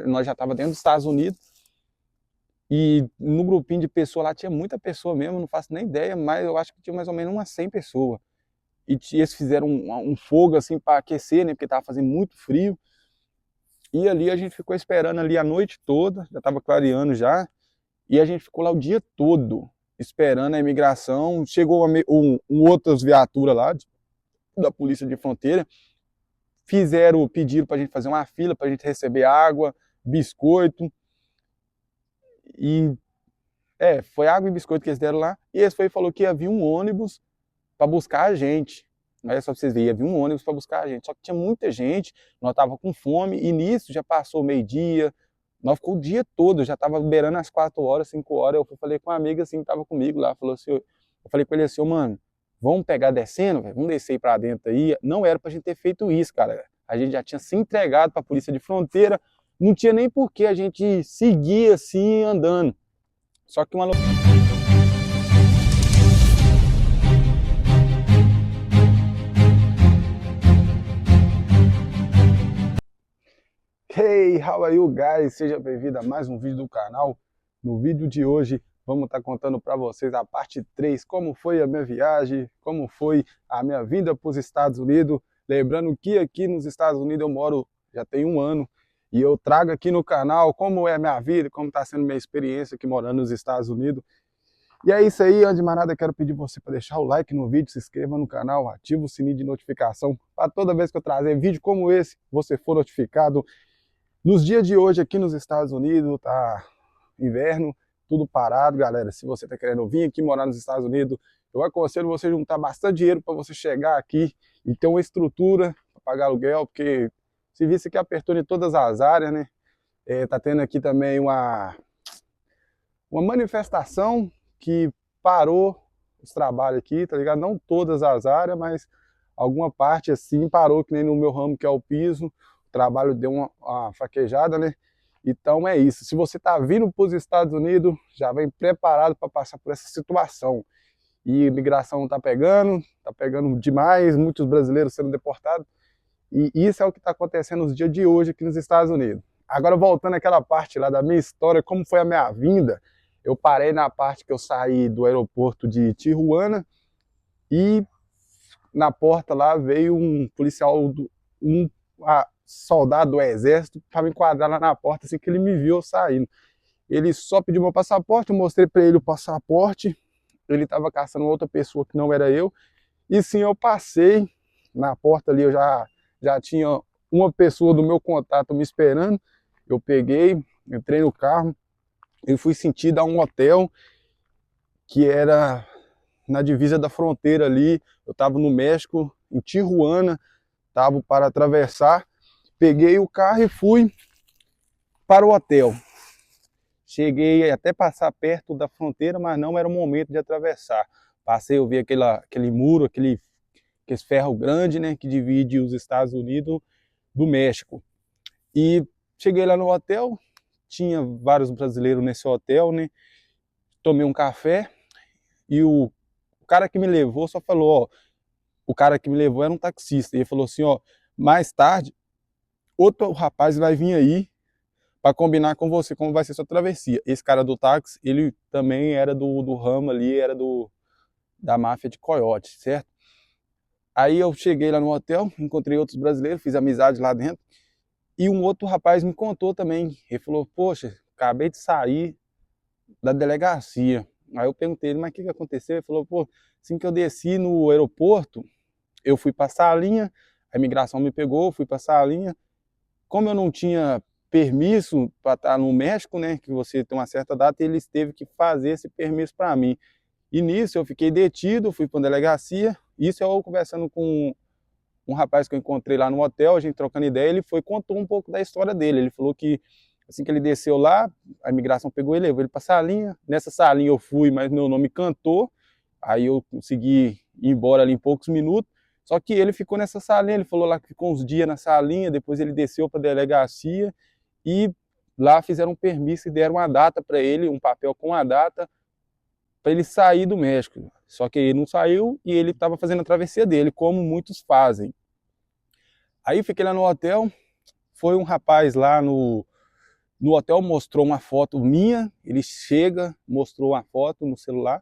Nós já estávamos dentro dos Estados Unidos e no grupinho de pessoas lá tinha muita pessoa mesmo, não faço nem ideia, mas eu acho que tinha mais ou menos umas 100 pessoas. E eles fizeram um fogo assim para aquecer, né, porque estava fazendo muito frio. E ali a gente ficou esperando ali a noite toda, já estava clareando já, e a gente ficou lá o dia todo esperando a imigração. Chegou outras viaturas lá da Polícia de Fronteira, pediram para a gente fazer uma fila para a gente receber água, biscoito, e foi água e biscoito que eles deram lá. E eles falou que ia vir um ônibus para buscar a gente. Aí só pra vocês verem, ia vir um ônibus para buscar a gente. Só que tinha muita gente, nós tava com fome, e nisso já passou meio-dia, nós ficou o dia todo, já tava beirando as 4 horas, 5 horas. Eu falei com uma amiga assim que tava comigo lá, falou assim, eu falei com ele assim, mano, vamos pegar descendo, véio? Vamos descer aí pra dentro aí. Não era pra gente ter feito isso, cara. A gente já tinha se entregado pra Polícia de Fronteira, não tinha nem por que a gente seguir assim andando. Só que uma Hey, how are you guys? Seja bem-vindo a mais um vídeo do canal. No vídeo de hoje vamos estar contando para vocês a parte 3, como foi a minha viagem, como foi a minha vinda para os Estados Unidos. Lembrando que aqui nos Estados Unidos eu moro já tem 1 ano e eu trago aqui no canal como é a minha vida, como está sendo minha experiência aqui morando nos Estados Unidos. E é isso aí, antes de mais nada, eu quero pedir você para deixar o like no vídeo, se inscreva no canal, ativa o sininho de notificação para toda vez que eu trazer vídeo como esse, você for notificado. Nos dias de hoje aqui nos Estados Unidos, tá inverno, tudo parado, galera. Se você tá querendo vir aqui morar nos Estados Unidos, eu aconselho você juntar bastante dinheiro para você chegar aqui e ter uma estrutura para pagar aluguel, porque se visse que apertou em todas as áreas, né? Tá tendo aqui também uma manifestação que parou os trabalhos aqui, tá ligado? Não todas as áreas, mas alguma parte assim parou, que nem no meu ramo que é o piso. O trabalho deu uma fraquejada, né? Então é isso. Se você está vindo para os Estados Unidos, já vem preparado para passar por essa situação. E a imigração está pegando demais, muitos brasileiros sendo deportados. E isso é o que está acontecendo nos dias de hoje aqui nos Estados Unidos. Agora voltando àquela parte lá da minha história, como foi a minha vinda, eu parei na parte que eu saí do aeroporto de Tijuana e na porta lá veio um policial, soldado do exército para me enquadrar lá na porta assim que ele me viu saindo. Ele só pediu meu passaporte, eu mostrei para ele o passaporte, ele estava caçando outra pessoa que não era eu, e sim, eu passei na porta ali, eu já tinha uma pessoa do meu contato me esperando, eu peguei, entrei no carro e fui sentido a um hotel que era na divisa da fronteira ali. Eu estava no México, em Tijuana, estava para atravessar, peguei o carro e fui para o hotel. Cheguei até passar perto da fronteira, mas não era o momento de atravessar. Passei, eu vi aquele muro, aquele ferro grande, né, que divide os Estados Unidos do México. E cheguei lá no hotel, tinha vários brasileiros nesse hotel, né? Tomei um café e o cara que me levou só falou, ó, o cara que me levou era um taxista. E ele falou assim, ó, mais tarde, outro rapaz vai vir aí para combinar com você como vai ser sua travessia. Esse cara do táxi, ele também era do ramo ali, era da máfia de Coiote, certo? Aí eu cheguei lá no hotel, encontrei outros brasileiros, fiz amizade lá dentro, e um outro rapaz me contou também. Ele falou, poxa, acabei de sair da delegacia. Aí eu perguntei ele, mas o que aconteceu? Ele falou, pô, assim que eu desci no aeroporto, eu fui passar a linha, a imigração me pegou, fui passar a linha. Como eu não tinha permisso para estar no México, né, que você tem uma certa data, eles teve que fazer esse permisso para mim. E nisso eu fiquei detido, fui para a delegacia. Isso eu conversando com um rapaz que eu encontrei lá no hotel, a gente trocando ideia, ele contou um pouco da história dele. Ele falou que assim que ele desceu lá, a imigração pegou ele, levou ele para a salinha. Nessa salinha eu fui, mas meu nome cantou. Aí eu consegui ir embora ali em poucos minutos. Só que ele ficou nessa salinha, ele falou lá que ficou uns dias na salinha, depois ele desceu para a delegacia e lá fizeram um permisso e deram uma data para ele, um papel com a data, para ele sair do México. Só que ele não saiu e ele estava fazendo a travessia dele, como muitos fazem. Aí fiquei lá no hotel, foi um rapaz lá no hotel, mostrou uma foto minha, ele chega, mostrou uma foto no celular,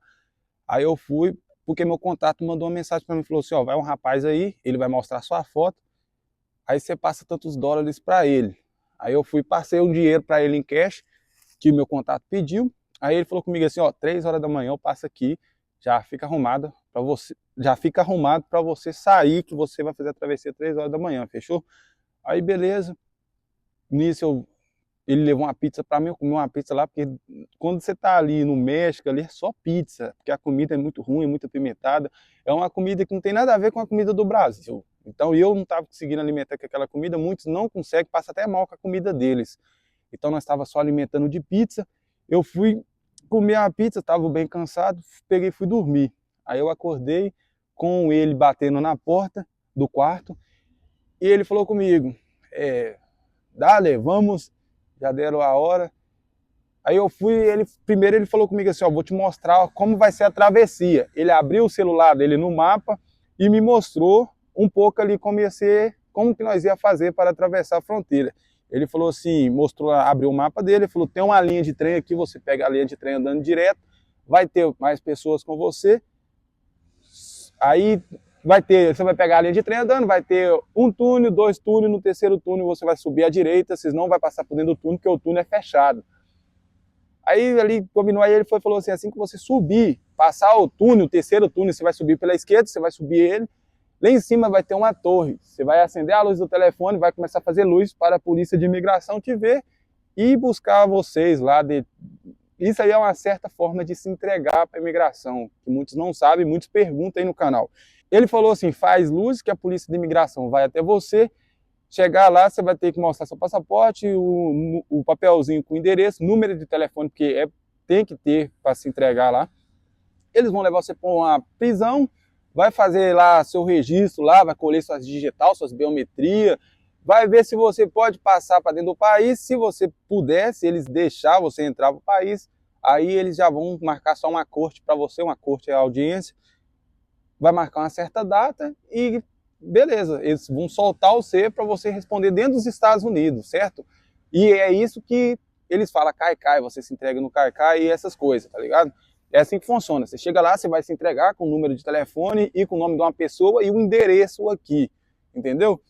aí eu fui, porque meu contato mandou uma mensagem para mim, falou assim, ó, vai um rapaz aí, ele vai mostrar sua foto, aí você passa tantos dólares para ele. Aí eu fui, passei um dinheiro para ele em cash, que meu contato pediu, aí ele falou comigo assim, ó, 3 horas da manhã eu passo aqui, já fica arrumado para você sair, que você vai fazer a travessia 3 horas da manhã, fechou? Aí beleza, nisso ele levou uma pizza para mim, eu comi uma pizza lá, porque quando você tá ali no México, ali é só pizza, porque a comida é muito ruim, muito apimentada, é uma comida que não tem nada a ver com a comida do Brasil. Então eu não estava conseguindo alimentar com aquela comida, muitos não conseguem, passa até mal com a comida deles. Então nós estávamos só alimentando de pizza, eu fui comer a pizza, estava bem cansado, peguei e fui dormir. Aí eu acordei com ele batendo na porta do quarto, e ele falou comigo, dale, vamos, já deram a hora. Aí eu fui, primeiro ele falou comigo assim, ó, vou te mostrar como vai ser a travessia. Ele abriu o celular dele no mapa e me mostrou um pouco ali como ia ser, como que nós ia fazer para atravessar a fronteira. Ele falou assim, mostrou, abriu o mapa dele, falou, tem uma linha de trem aqui, você pega a linha de trem andando direto, vai ter mais pessoas com você, aí você vai pegar a linha de trem andando, vai ter um túnel, 2 túneis, no terceiro túnel você vai subir à direita, vocês não vai passar por dentro do túnel, porque o túnel é fechado. Aí ali combinou, aí ele falou assim que você subir, passar o túnel, o terceiro túnel, você vai subir pela esquerda, você vai subir ele, lá em cima vai ter uma torre, você vai acender a luz do telefone, vai começar a fazer luz para a polícia de imigração te ver e buscar vocês lá. Isso aí é uma certa forma de se entregar para a imigração, que muitos não sabem, muitos perguntam aí no canal. Ele falou assim, faz luz que a polícia de imigração vai até você, chegar lá você vai ter que mostrar seu passaporte, o papelzinho com endereço, número de telefone, porque tem que ter para se entregar lá. Eles vão levar você para uma prisão, vai fazer lá seu registro, lá, vai colher suas digitais, suas biometrias, vai ver se você pode passar para dentro do país, se você puder, se eles deixar você entrar para o país, aí eles já vão marcar só uma corte para você, uma corte é a audiência, vai marcar uma certa data e beleza, eles vão soltar você para você responder dentro dos Estados Unidos, certo? E é isso que eles falam, cai, você se entrega no cai e essas coisas, tá ligado? É assim que funciona, você chega lá, você vai se entregar com o número de telefone e com o nome de uma pessoa e o endereço aqui, entendeu?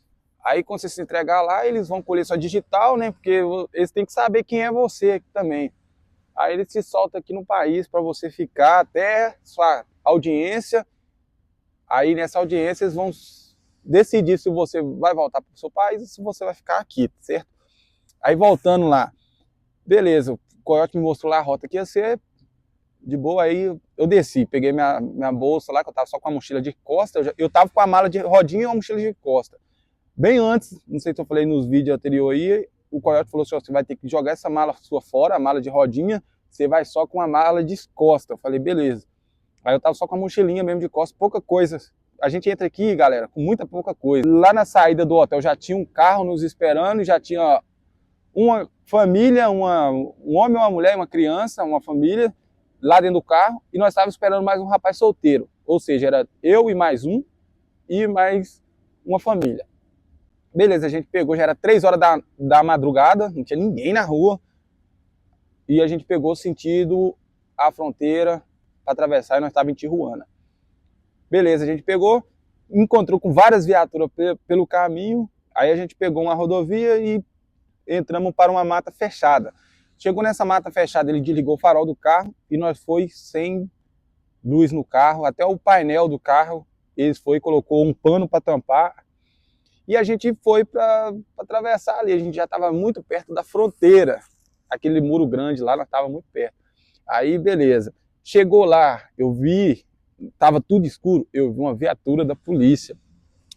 Aí quando você se entregar lá, eles vão colher sua digital, né? Porque eles têm que saber quem é você aqui também. Aí eles te soltam aqui no país para você ficar até sua audiência. Aí nessa audiência eles vão decidir se você vai voltar para o seu país ou se você vai ficar aqui, certo? Aí voltando lá, beleza, o Coyote me mostrou lá a rota que ia ser, de boa, aí eu desci, peguei minha bolsa lá, que eu tava só com a mochila de costa, eu tava com a mala de rodinha e uma mochila de costa. Bem antes, não sei se eu falei nos vídeos anteriores aí, o Coyote falou assim, ó, você vai ter que jogar essa mala sua fora, a mala de rodinha, você vai só com a mala de costa. Eu falei, beleza. Aí eu tava só com a mochilinha mesmo de costa, pouca coisa. A gente entra aqui, galera, com muita pouca coisa. Lá na saída do hotel já tinha um carro nos esperando, já tinha uma família, um homem, uma mulher, uma criança, uma família lá dentro do carro, e nós estávamos esperando mais um rapaz solteiro. Ou seja, era eu e mais um, e mais uma família. Beleza, a gente pegou, já era 3 horas da madrugada, não tinha ninguém na rua, e a gente pegou sentido a fronteira para atravessar, e nós estávamos em Tijuana. Beleza, a gente pegou, encontrou com várias viaturas pelo caminho, aí a gente pegou uma rodovia e entramos para uma mata fechada. Chegou nessa mata fechada, ele desligou o farol do carro e nós foi sem luz no carro, até o painel do carro, ele foi e colocou um pano para tampar, e a gente foi para atravessar ali, a gente já estava muito perto da fronteira, aquele muro grande lá, nós estávamos muito perto. Aí beleza, chegou lá, eu vi, estava tudo escuro, eu vi uma viatura da polícia,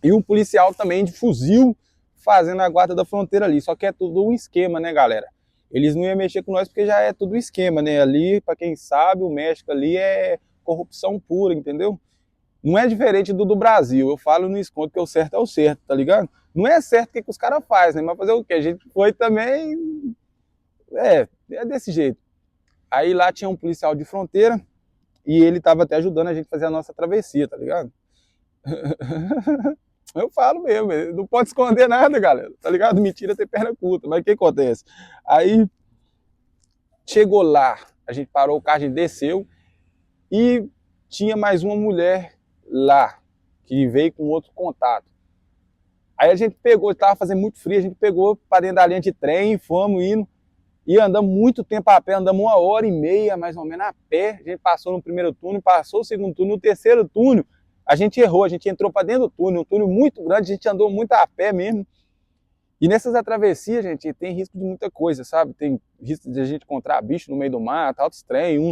e um policial também de fuzil, fazendo a guarda da fronteira ali, só que é tudo um esquema, né, galera? Eles não iam mexer com nós porque já é tudo esquema, né? Ali, para quem sabe, o México ali é corrupção pura, entendeu? Não é diferente do Brasil, eu falo no escondo que o certo é o certo, tá ligado? Não é certo o que os caras fazem, né? Mas fazer o quê? A gente foi também... É desse jeito. Aí lá tinha um policial de fronteira e ele tava até ajudando a gente a fazer a nossa travessia, tá ligado? Eu falo mesmo, não pode esconder nada, galera, tá ligado? Mentira tem perna curta, mas o que acontece? Aí Chegou lá, a gente parou o carro, a gente desceu e tinha mais uma mulher lá, que veio com outro contato. Aí a gente pegou, estava fazendo muito frio, a gente pegou para dentro da linha de trem, fomos indo, e andamos muito tempo a pé, andamos 1h30 mais ou menos a pé. A gente passou no primeiro túnel, passou o segundo túnel, no terceiro túnel a gente errou, a gente entrou para dentro do túnel, um túnel muito grande, a gente andou muito a pé mesmo. E nessas travessias, gente, tem risco de muita coisa, sabe? Tem risco de a gente encontrar bicho no meio do mato, alto estranho,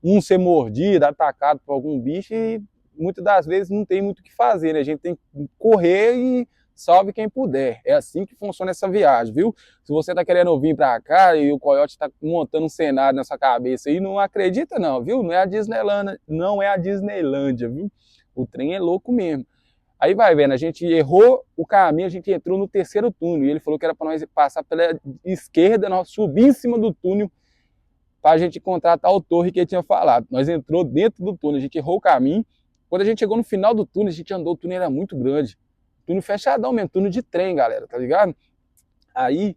um ser mordido, atacado por algum bicho, e muitas das vezes não tem muito o que fazer, né? A gente tem que correr e salve quem puder. É assim que funciona essa viagem, viu? Se você tá querendo vir pra cá e o Coyote tá montando um cenário na sua cabeça aí, não acredita não, viu? Não é a Disneylândia, não é a Disneylândia, viu? O trem é louco mesmo. Aí vai vendo, a gente errou o caminho, a gente entrou no terceiro túnel, e ele falou que era para nós passar pela esquerda, nós subir em cima do túnel, para a gente encontrar a tal torre que ele tinha falado. Nós entrou dentro do túnel, a gente errou o caminho. Quando a gente chegou no final do túnel, a gente andou, o túnel era muito grande. Túnel fechadão mesmo, túnel de trem, galera, tá ligado? Aí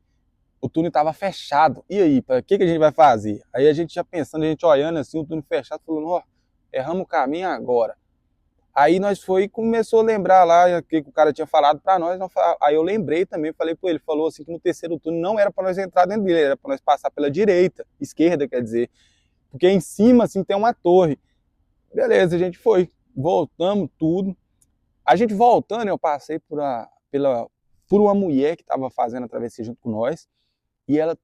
o túnel tava fechado. E aí, para que a gente vai fazer? Aí a gente já pensando, a gente olhando assim, o túnel fechado, falando, ó, erramos o caminho agora. Aí nós foi e começou a lembrar lá o que o cara tinha falado para nós. Aí eu lembrei também, falei para ele, falou assim que no terceiro túnel não era para nós entrar dentro dele, era para nós passar pela direita, esquerda, quer dizer, porque em cima assim tem uma torre. Beleza, a gente foi, voltamos tudo. A gente voltando, eu passei por uma mulher que estava fazendo a travessia junto com nós. E ela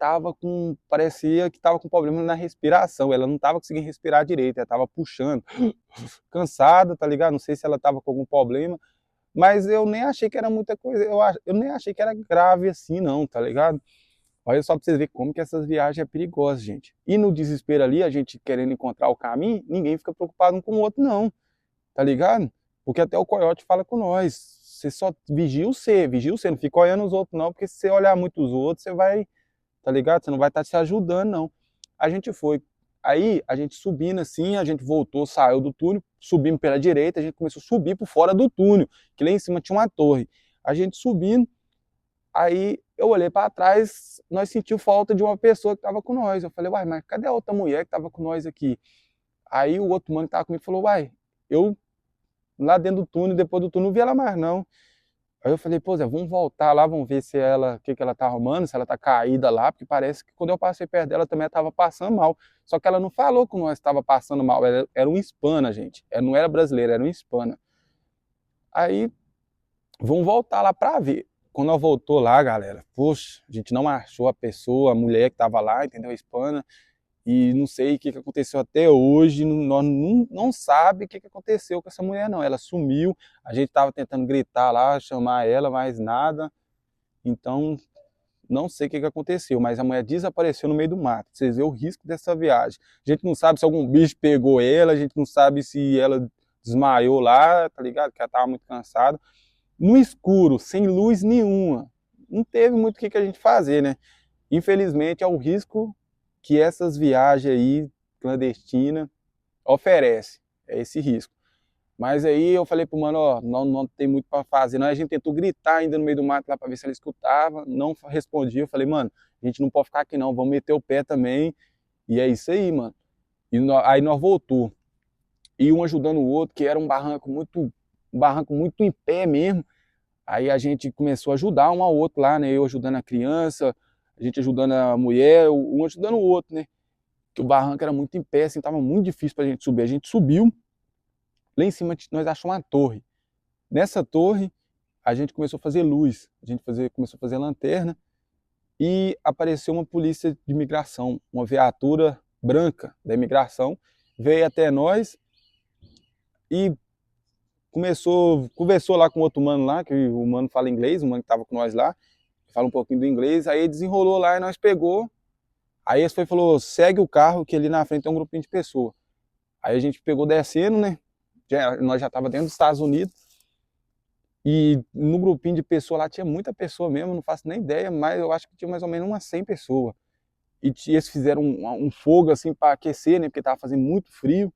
parecia que estava com problema na respiração, ela não estava conseguindo respirar direito, ela estava puxando, cansada, tá ligado? Não sei se ela estava com algum problema, mas eu nem achei que era muita coisa, eu nem achei que era grave assim não, tá ligado? Olha só pra vocês verem como que essas viagens é perigosas, gente. E no desespero ali, a gente querendo encontrar o caminho, ninguém fica preocupado um com o outro não, tá ligado? Porque até o Coyote fala com nós, você só vigia você, não fica olhando os outros não, porque se você olhar muito os outros, você vai, tá ligado? Você não vai estar se ajudando, não. A gente foi. Aí, a gente subindo assim, a gente voltou, saiu do túnel, subimos pela direita, a gente começou a subir por fora do túnel, que lá em cima tinha uma torre. A gente subindo, aí eu olhei para trás, nós sentimos falta de uma pessoa que estava com nós. Eu falei, uai, mas cadê a outra mulher que estava com nós aqui? Aí o outro mano que estava comigo falou, uai, eu lá dentro do túnel, depois do túnel, não vi ela mais não. Aí eu falei, pô, Zé, vamos voltar lá, vamos ver se ela, o que ela tá arrumando, se ela tá caída lá, porque parece que quando eu passei perto dela também ela tava passando mal. Só que ela não falou que nós estava passando mal, era um hispana, gente. Ela não era brasileira, era um hispana. Aí, vamos voltar lá pra ver. Quando ela voltou lá, galera, poxa, a gente não achou a pessoa, a mulher que tava lá, entendeu? A hispana. E não sei o que aconteceu até hoje, nós não sabe o que aconteceu com essa mulher não, ela sumiu, a gente estava tentando gritar lá, chamar ela, mas nada, então não sei o que aconteceu, mas a mulher desapareceu no meio do mato, vocês veem o risco dessa viagem, a gente não sabe se algum bicho pegou ela, a gente não sabe se ela desmaiou lá, tá ligado, que ela estava muito cansada, no escuro, sem luz nenhuma, não teve muito o que a gente fazer, né, infelizmente é o risco que essas viagens aí clandestinas oferecem, é esse risco. Mas aí eu falei pro mano, ó, não tem muito para fazer, não. A gente tentou gritar ainda no meio do mato lá para ver se ela escutava, não respondia. Eu falei, mano, a gente não pode ficar aqui não, vamos meter o pé também. E é isso aí, mano. Aí nós voltou. E um ajudando o outro, que era um barranco muito em pé mesmo. Aí a gente começou a ajudar um ao outro lá, né? Eu ajudando a criança, a gente ajudando a mulher, um ajudando o outro, né? Que o barranco era muito em pé, assim, tava muito difícil pra gente subir. A gente subiu, lá em cima nós achamos uma torre. Nessa torre, a gente começou a fazer luz, começou a fazer lanterna, e apareceu uma polícia de imigração, uma viatura branca da imigração, veio até nós e conversou lá com outro mano lá, que o mano fala inglês, o mano que tava com nós lá, fala um pouquinho do inglês, aí desenrolou lá e nós pegou. Aí ele foi e falou, segue o carro que ali na frente tem um grupinho de pessoas. Aí a gente pegou descendo, né? Nós já tava dentro dos Estados Unidos. E no grupinho de pessoas lá tinha muita pessoa mesmo, não faço nem ideia, mas eu acho que tinha mais ou menos umas 100 pessoas. E eles fizeram um fogo assim para aquecer, né? Porque tava fazendo muito frio.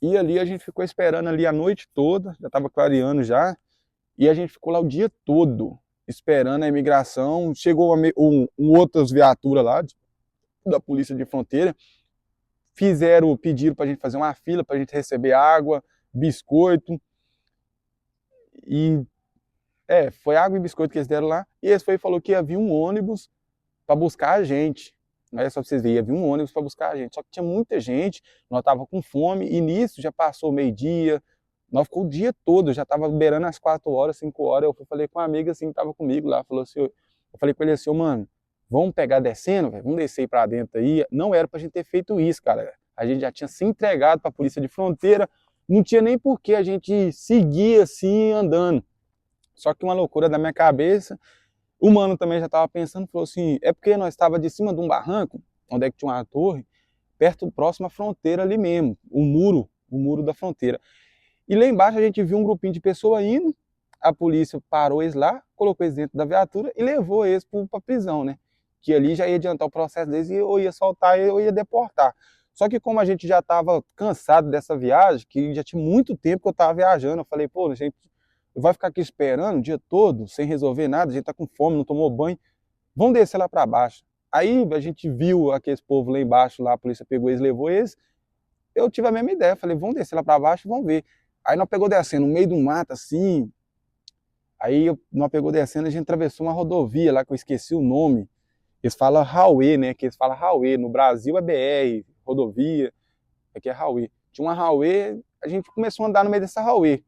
E ali a gente ficou esperando ali a noite toda, já tava clareando já. E a gente ficou lá o dia todo esperando a imigração. Chegou outras viaturas lá, da Polícia de Fronteira, pediram pra gente fazer uma fila, pra gente receber água, biscoito, e foi água e biscoito que eles deram lá, e eles falou que ia vir um ônibus para buscar a gente. Olha só pra vocês verem, ia vir um ônibus para buscar a gente. Só que tinha muita gente, nós tava com fome, e nisso já passou meio-dia, nós ficou o dia todo, já tava beirando as 4 horas, 5 horas, eu falei com uma amiga assim, que tava comigo lá, falou assim, eu falei com ele assim, mano, vamos pegar descendo, véio? Vamos descer aí pra dentro aí. Não era pra gente ter feito isso, cara. A gente já tinha se entregado pra Polícia de Fronteira, não tinha nem por que a gente seguir assim, andando. Só que uma loucura da minha cabeça, o mano também já estava pensando, falou assim, é porque nós estávamos de cima de um barranco, onde é que tinha uma torre, perto, próximo à fronteira ali mesmo, o muro da fronteira. E lá embaixo a gente viu um grupinho de pessoas indo, a polícia parou eles lá, colocou eles dentro da viatura e levou eles para prisão, né? Que ali já ia adiantar o processo deles e ou ia soltar ou ia deportar. Só que como a gente já estava cansado dessa viagem, que já tinha muito tempo que eu estava viajando, eu falei, pô, a gente vai ficar aqui esperando o dia todo, sem resolver nada, a gente tá com fome, não tomou banho, vamos descer lá para baixo. Aí a gente viu aqueles povos lá embaixo, lá a polícia pegou eles, levou eles, eu tive a mesma ideia, falei, vamos descer lá para baixo e vamos ver. Aí nós pegou descendo, no meio do mato, assim, aí nós pegou descendo, a gente atravessou uma rodovia lá, que eu esqueci o nome, eles falam highway, né, que eles falam highway, no Brasil é BR, rodovia, aqui é highway. Tinha uma highway, a gente começou a andar no meio dessa highway.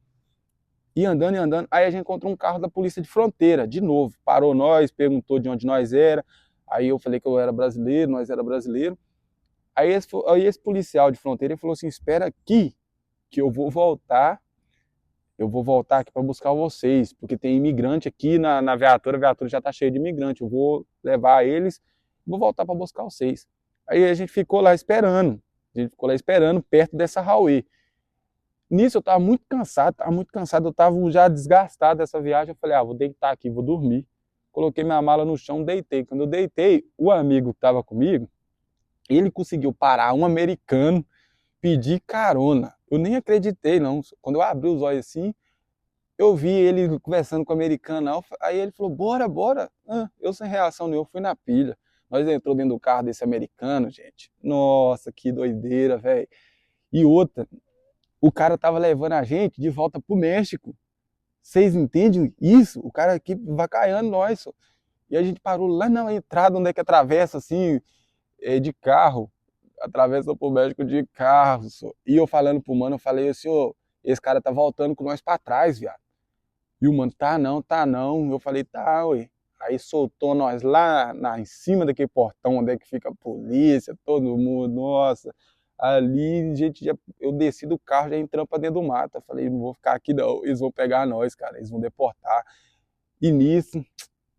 E andando, aí a gente encontrou um carro da Polícia de Fronteira, de novo, parou nós, perguntou de onde nós era, aí eu falei que eu era brasileiro, nós era brasileiro, aí esse policial de fronteira falou assim, espera aqui, que eu vou voltar aqui para buscar vocês, porque tem imigrante aqui na viatura, a viatura já está cheia de imigrante, eu vou levar eles, vou voltar para buscar vocês. Aí a gente ficou lá esperando, perto dessa highway. Nisso eu estava muito cansado, eu estava já desgastado dessa viagem, eu falei, vou deitar aqui, vou dormir. Coloquei minha mala no chão, deitei. Quando eu deitei, o amigo que estava comigo, ele conseguiu parar um americano, pedir carona. Eu nem acreditei, não. Quando eu abri os olhos assim, eu vi ele conversando com o americano, aí ele falou, bora. Eu sem reação nenhuma, fui na pilha. Nós entrou dentro do carro desse americano, gente. Nossa, que doideira, velho. E outra, o cara tava levando a gente de volta pro México. Vocês entendem isso? O cara aqui vacaiando nós. Só. E a gente parou lá na entrada, onde é que atravessa, assim, de carro. Atravessa pro México de carro. Só. E eu falando pro mano, eu falei assim, esse cara tá voltando com nós pra trás, viado. E o mano, tá não. Eu falei, tá, ué. Aí soltou nós lá em cima daquele portão, onde é que fica a polícia, todo mundo, nossa. Ali, gente, eu desci do carro, já entrando pra dentro do mato. Eu falei, não vou ficar aqui não, eles vão pegar nós, cara, eles vão deportar. E nisso,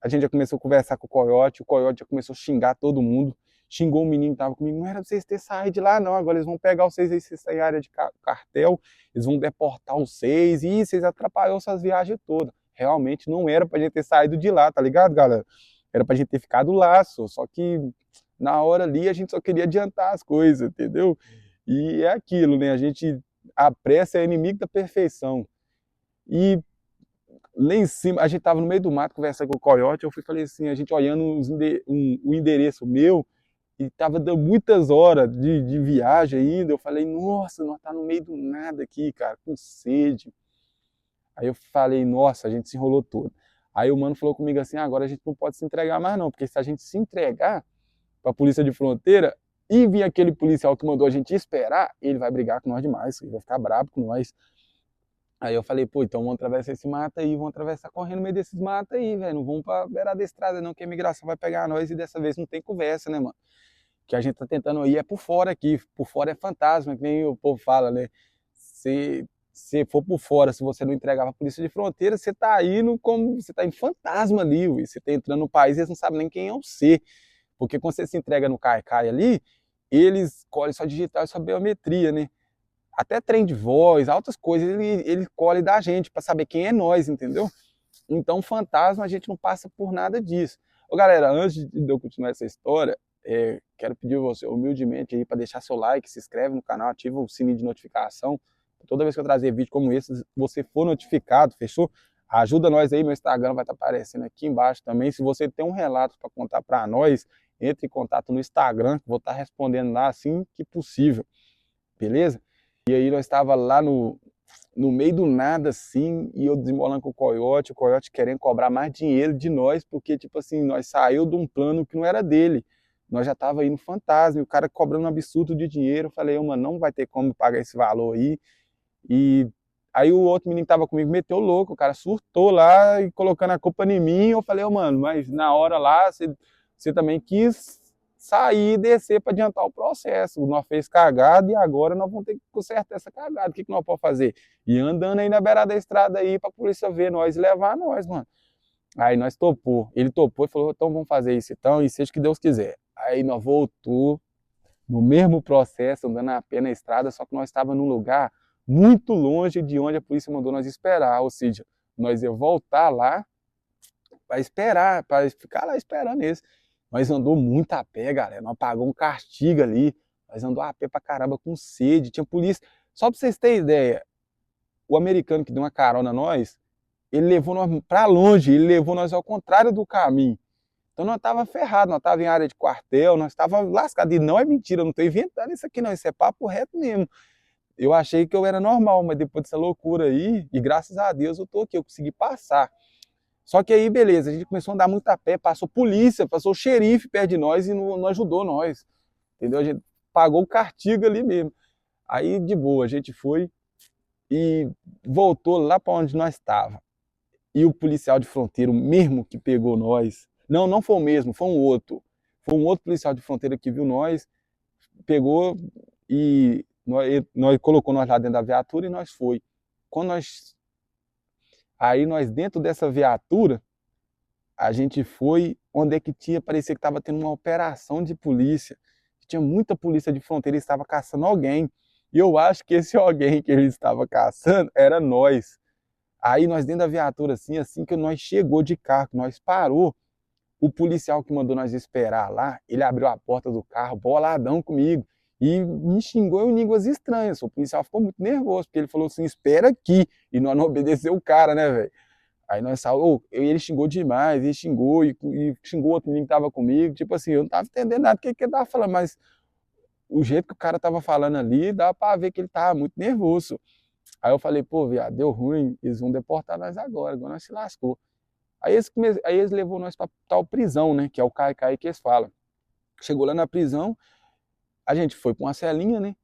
a gente já começou a conversar com o Coyote já começou a xingar todo mundo. Xingou o menino que tava comigo, não era pra vocês terem saído de lá não, agora eles vão pegar vocês aí, vocês saem área de cartel, eles vão deportar vocês, e vocês atrapalhou suas viagens todas. Realmente não era pra gente ter saído de lá, tá ligado, galera? Era pra gente ter ficado lá, só que na hora ali a gente só queria adiantar as coisas, entendeu? E é aquilo, né? A pressa é inimigo da perfeição. E lá em cima, a gente tava no meio do mato conversando com o Coyote, eu falei assim, a gente olhando o endereço meu, e tava dando muitas horas de viagem ainda, eu falei, nossa, nós tá no meio do nada aqui, cara, com sede. Aí eu falei, nossa, a gente se enrolou todo. Aí o mano falou comigo assim, agora a gente não pode se entregar mais não, porque se a gente se entregar para a polícia de fronteira e vir aquele policial que mandou a gente esperar, ele vai brigar com nós demais, ele vai ficar bravo com nós. Aí eu falei, pô, então vamos atravessar esse mato aí, vamos atravessar correndo no meio desses matos aí, velho, não vamos pra beirada da estrada não, que a imigração vai pegar nós e dessa vez não tem conversa, né, mano? Que a gente tá tentando ir por fora aqui, por fora é fantasma, que nem o povo fala, né? Se for por fora, se você não entregar pra polícia de fronteira, você tá indo como, você tá em fantasma ali, ué. Você tá entrando no país e eles não sabem nem quem é você. Porque quando você se entrega no CAI ali, eles colhem sua digital e sua biometria, né? Até trem de voz, altas coisas, ele colhe da gente para saber quem é nós, entendeu? Então, fantasma, a gente não passa por nada disso. Ô, galera, antes de eu continuar essa história, quero pedir a você humildemente aí para deixar seu like, se inscreve no canal, ativa o sininho de notificação. Toda vez que eu trazer vídeo como esse, você for notificado, fechou? Ajuda nós aí, meu Instagram vai estar aparecendo aqui embaixo também. Se você tem um relato para contar para nós, entre em contato no Instagram, que vou estar respondendo lá assim que possível, beleza? E aí nós estava lá no meio do nada, assim, e eu desembolando com o Coyote querendo cobrar mais dinheiro de nós, porque, tipo assim, nós saiu de um plano que não era dele. Nós já tava aí no Fantasma, e o cara cobrando um absurdo de dinheiro. Eu falei, mano, não vai ter como pagar esse valor aí. E aí o outro menino que tava comigo meteu o louco, o cara surtou lá e colocando a culpa em mim. Eu falei, mano, mas na hora lá, você também quis sair e descer para adiantar o processo. Nós fez cagada e agora nós vamos ter que consertar essa cagada. O que nós podemos fazer? E andando aí na beirada da estrada aí pra polícia ver nós e levar nós, mano. Aí nós topou. Ele topou e falou, então vamos fazer isso então, e seja o que Deus quiser. Aí nós voltou no mesmo processo, andando a pé na estrada, só que nós estávamos num lugar muito longe de onde a polícia mandou nós esperar, ou seja, nós ia voltar lá para esperar, para ficar lá esperando eles. Nós andou muito a pé, galera, nós pagou um castigo ali, nós andou a pé pra caramba com sede, tinha polícia. Só para vocês terem ideia, o americano que deu uma carona a nós, ele levou nós para longe, ele levou nós ao contrário do caminho. Então nós tava ferrado, nós tava em área de quartel, nós tava lascado. E não é mentira, eu não tô inventando isso aqui não, isso é papo reto mesmo. Eu achei que eu era normal, mas depois dessa loucura aí, e graças a Deus eu tô aqui, eu consegui passar. Só que aí, beleza, a gente começou a andar muito a pé, passou polícia, passou o xerife perto de nós e não ajudou nós, entendeu? A gente pagou o castigo ali mesmo. Aí, de boa, a gente foi e voltou lá para onde nós estava. E o policial de fronteira, o mesmo que pegou nós, não foi o mesmo, foi um outro. Foi um outro policial de fronteira que viu nós, pegou e nós colocou nós lá dentro da viatura e nós foi. Quando nós Aí nós dentro dessa viatura, a gente foi onde é que parecia que estava tendo uma operação de polícia. Tinha muita polícia de fronteira e estava caçando alguém. E eu acho que esse alguém que ele estava caçando era nós. Aí nós dentro da viatura, assim que nós chegou de carro, que nós parou, o policial que mandou nós esperar lá, ele abriu a porta do carro, boladão comigo, e me xingou em línguas estranhas. O policial ficou muito nervoso, porque ele falou assim, espera aqui, e nós não obedeceu o cara, né, velho? Aí nós saímos, ele xingou demais, ele xingou, e xingou outro menino que tava comigo, tipo assim, eu não tava entendendo nada do que ele tava falando, mas o jeito que o cara tava falando ali, dava pra ver que ele tava muito nervoso. Aí eu falei, pô, viado, deu ruim, eles vão deportar nós agora nós se lascou. Aí eles levou nós pra tal prisão, né, que é o cai-cai que eles falam. Chegou lá na prisão, a gente foi pra uma celinha, né,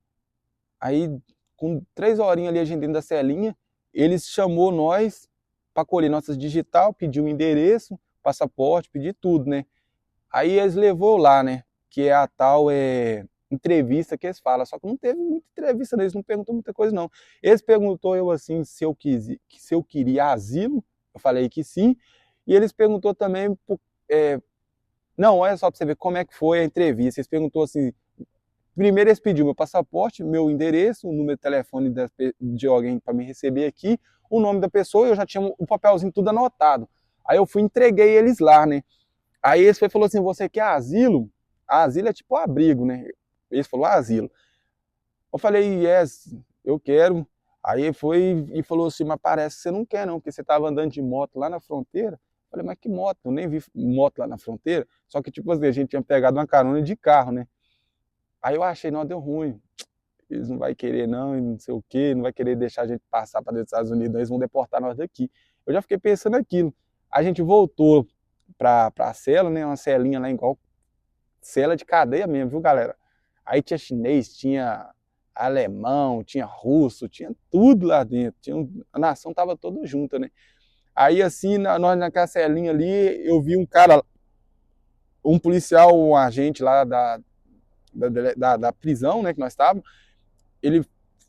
aí com 3 horinhas ali a gente dentro da celinha, eles chamou nós para colher nossas digital, pediu o endereço, passaporte, pedir tudo, né. Aí eles levou lá, né, que é a tal entrevista que eles falam, só que não teve muita entrevista, eles não perguntou muita coisa não. Eles perguntou eu assim se eu queria asilo, eu falei que sim, e eles perguntou também, não, olha só para você ver como é que foi a entrevista, eles perguntou assim, primeiro eles pediu meu passaporte, meu endereço, o número de telefone de alguém para me receber aqui, o nome da pessoa, eu já tinha o papelzinho tudo anotado. Aí eu fui entreguei eles lá, né? Aí eles falou assim, você quer asilo? Asilo é tipo abrigo, né? Eles falou asilo. Eu falei, yes, eu quero. Aí ele foi e falou assim, mas parece que você não quer não, porque você estava andando de moto lá na fronteira. Eu falei, mas que moto? Eu nem vi moto lá na fronteira. Só que tipo assim, a gente tinha pegado uma carona de carro, né? Aí eu achei, não, deu ruim. Eles não vão querer não, e não sei o quê, não vai querer deixar a gente passar para dentro dos Estados Unidos, eles vão deportar nós daqui. Eu já fiquei pensando aquilo. A gente voltou para a cela, né? Uma celinha lá igual cela de cadeia mesmo, viu, galera? Aí tinha chinês, tinha alemão, tinha russo, tinha tudo lá dentro. A nação tava toda junta, né? Aí assim, nós naquela celinha ali, eu vi um cara, um policial, um agente lá da prisão, né, que nós estávamos, ele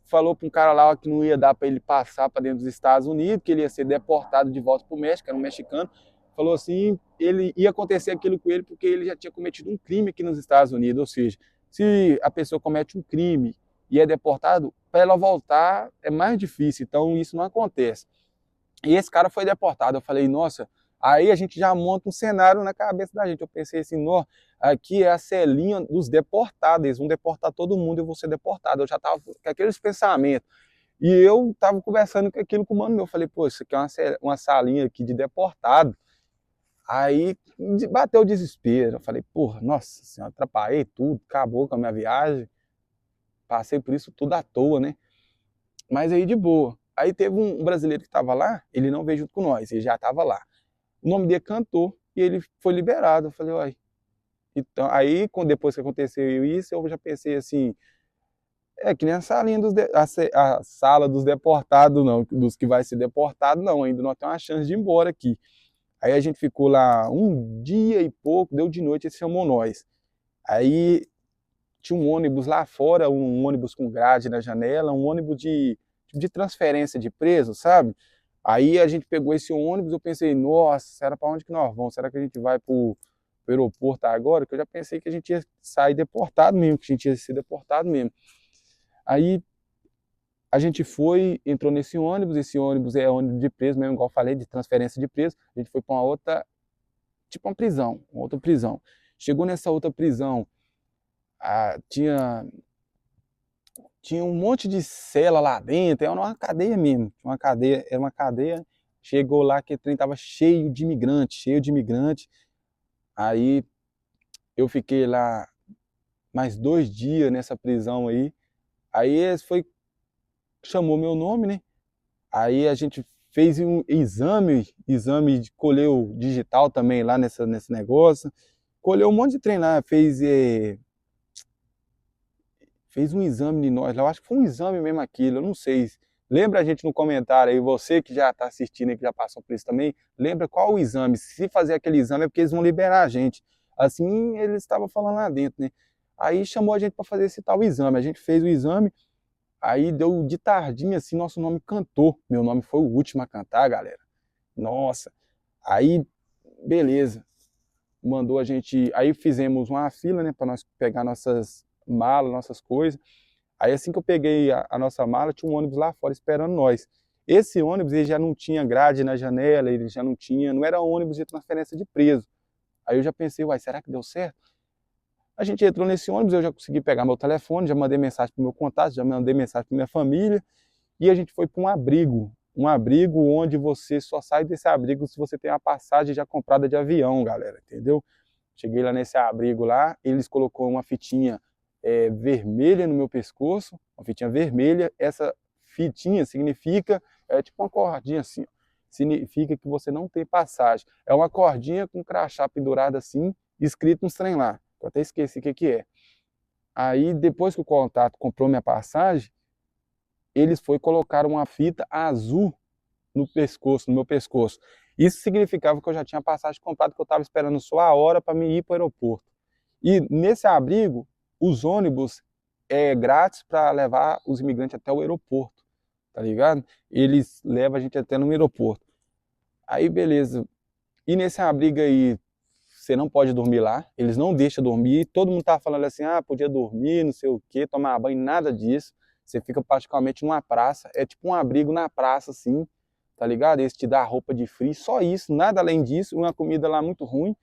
falou para um cara lá que não ia dar para ele passar para dentro dos Estados Unidos, que ele ia ser deportado de volta para o México, era um mexicano. Falou assim, ele ia acontecer aquilo com ele porque ele já tinha cometido um crime aqui nos Estados Unidos, ou seja, se a pessoa comete um crime e é deportado, para ela voltar é mais difícil, então isso não acontece. E esse cara foi deportado, eu falei, nossa, aí a gente já monta um cenário na cabeça da gente, eu pensei assim, aqui é a celinha dos deportados, eles vão deportar todo mundo, eu vou ser deportado, eu já estava com aqueles pensamentos. E eu estava conversando com aquilo com o mano meu, eu falei, pô, isso aqui é uma salinha aqui de deportado. Aí bateu o desespero. Eu falei, porra, nossa senhora, atrapalhei tudo, acabou com a minha viagem. Passei por isso tudo à toa, né? Mas aí de boa. Aí teve um brasileiro que estava lá, ele não veio junto com nós, ele já estava lá. O nome dele cantou e ele foi liberado. Eu falei, uai. Então, aí, depois que aconteceu isso, eu já pensei assim, que nem a salinha a sala dos deportados, não, dos que vai ser deportado, não, ainda não tem uma chance de ir embora aqui. Aí a gente ficou lá um dia e pouco, deu de noite, ele chamou nós. Aí tinha um ônibus lá fora, um ônibus com grade na janela, um ônibus de transferência de presos, sabe? Aí a gente pegou esse ônibus, eu pensei, nossa, será para onde que nós vamos? Será que a gente vai pro aeroporto agora? Que eu já pensei que a gente ia sair deportado mesmo, que a gente ia ser deportado mesmo. Aí a gente foi, entrou nesse ônibus, esse ônibus é ônibus de preso mesmo, igual eu falei, de transferência de preso. A gente foi para uma outra, tipo uma prisão, uma outra prisão. Chegou nessa outra prisão, tinha um monte de cela lá dentro, era uma cadeia mesmo, era uma cadeia. Chegou lá que o trem tava cheio de imigrante, cheio de imigrante. Aí eu fiquei lá mais 2 dias nessa prisão aí. Aí eles chamou meu nome, né? Aí a gente fez um exame de colheu digital também lá nesse negócio. Colheu um monte de trem lá, fez um exame de nós lá, eu acho que foi um exame mesmo aquilo, eu não sei. Lembra a gente no comentário aí, você que já está assistindo e que já passou por isso também, lembra qual o exame? Se fazer aquele exame é porque eles vão liberar a gente. Assim eles estavam falando lá dentro, né? Aí chamou a gente para fazer esse tal exame, a gente fez o exame, aí deu de tardinha assim, nosso nome cantou. Meu nome foi o último a cantar, galera. Nossa. Aí, beleza. Mandou a gente, aí fizemos uma fila, né, para nós pegar nossas malas, nossas coisas. Aí assim que eu peguei a nossa mala, tinha um ônibus lá fora esperando nós. Esse ônibus ele já não tinha grade na janela, ele já não era ônibus de transferência de preso. Aí eu já pensei, uai, será que deu certo? A gente entrou nesse ônibus, eu já consegui pegar meu telefone, já mandei mensagem pro meu contato, já mandei mensagem para minha família, e a gente foi para um abrigo onde você só sai desse abrigo se você tem a passagem já comprada de avião, galera, entendeu? Cheguei lá nesse abrigo lá, eles colocou uma fitinha vermelha no meu pescoço, uma fitinha vermelha. Essa fitinha significa, tipo uma cordinha assim, ó, significa que você não tem passagem. É uma cordinha com crachá pendurado assim, escrito uns trem lá, eu até esqueci o que é. Aí depois que o contato comprou minha passagem, eles colocaram uma fita azul no pescoço, no meu pescoço. Isso significava que eu já tinha passagem comprada, que eu estava esperando só a hora para me ir para o aeroporto. E nesse abrigo, os ônibus é grátis para levar os imigrantes até o aeroporto, tá ligado? Eles levam a gente até no aeroporto. Aí, beleza. E nesse abrigo aí, você não pode dormir lá, eles não deixam dormir. Todo mundo tá falando assim, podia dormir, não sei o quê, tomar banho, nada disso. Você fica praticamente numa praça, é tipo um abrigo na praça, assim, tá ligado? Eles te dão roupa de frio, só isso, nada além disso, uma comida lá muito ruim,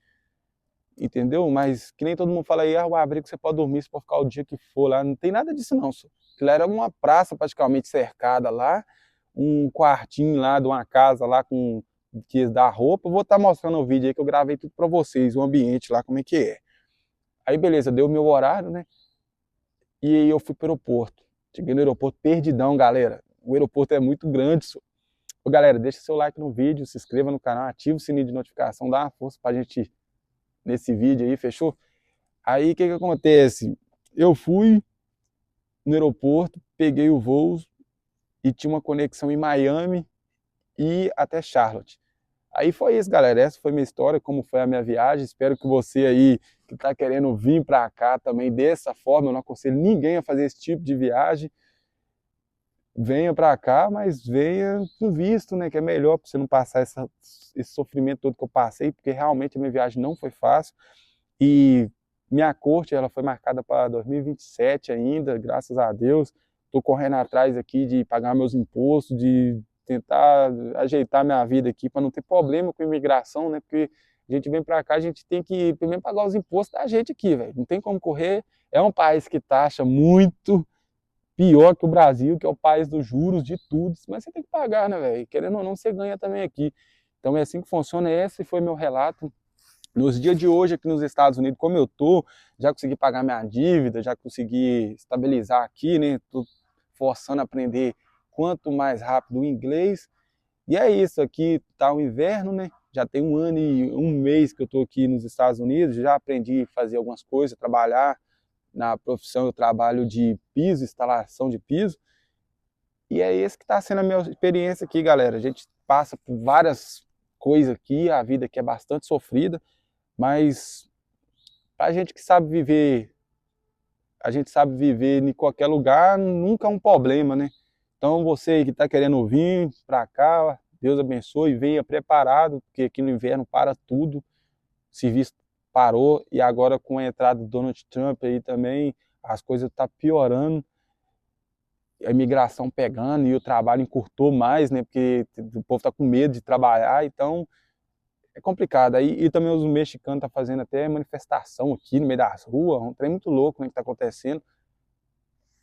entendeu? Mas que nem todo mundo fala aí, o abrigo você pode dormir, você pode ficar o dia que for lá, não tem nada disso não, só. Aquilo era uma praça praticamente cercada lá, um quartinho lá de uma casa lá com que dá roupa. Eu vou estar mostrando o vídeo aí que eu gravei tudo para vocês, o ambiente lá, como é que é. Aí beleza, deu o meu horário, né? E aí eu fui pro aeroporto. Cheguei no aeroporto perdidão, galera. O aeroporto é muito grande, só. Ô, galera, deixa seu like no vídeo, se inscreva no canal, ativa o sininho de notificação, dá uma força pra gente nesse vídeo aí, fechou? Aí o que que acontece? Eu fui no aeroporto, peguei o voo e tinha uma conexão em Miami e até Charlotte. Aí foi isso, galera. Essa foi minha história, como foi a minha viagem. Espero que você aí que está querendo vir para cá também dessa forma, eu não aconselho ninguém a fazer esse tipo de viagem. Venha para cá, mas venha com visto, né? Que é melhor para você não passar esse sofrimento todo que eu passei, porque realmente a minha viagem não foi fácil. E minha corte ela foi marcada para 2027 ainda, graças a Deus. Estou correndo atrás aqui de pagar meus impostos, de tentar ajeitar minha vida aqui para não ter problema com imigração, né? Porque a gente vem para cá, a gente tem que primeiro pagar os impostos da gente aqui, velho. Não tem como correr. É um país que taxa muito pior que o Brasil, que é o país dos juros, de tudo. Mas você tem que pagar, né, velho? Querendo ou não, você ganha também aqui. Então é assim que funciona, esse foi meu relato. Nos dias de hoje aqui nos Estados Unidos, como eu tô, já consegui pagar minha dívida, já consegui estabilizar aqui, né? Tô forçando a aprender quanto mais rápido o inglês. E é isso, aqui tá o inverno, né? Já tem 1 ano e 1 mês que eu tô aqui nos Estados Unidos, já aprendi a fazer algumas coisas, trabalhar na profissão, eu trabalho de piso, instalação de piso. E é esse que está sendo a minha experiência aqui, galera. A gente passa por várias coisas aqui, a vida aqui é bastante sofrida, mas a gente que sabe viver, a gente sabe viver em qualquer lugar, nunca é um problema, né? Então você que está querendo vir para cá, Deus abençoe, venha preparado, porque aqui no inverno para tudo, o serviço parou e agora com a entrada do Donald Trump aí também, as coisas estão piorando, a imigração pegando e o trabalho encurtou mais, né? Porque o povo está com medo de trabalhar, então é complicado. Aí, e também os mexicanos estão fazendo até manifestação aqui no meio das ruas, um trem muito louco, né, que está acontecendo.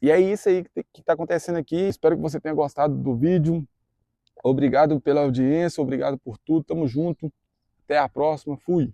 E é isso aí que está acontecendo aqui. Espero que você tenha gostado do vídeo. Obrigado pela audiência, obrigado por tudo. Tamo junto. Até a próxima. Fui.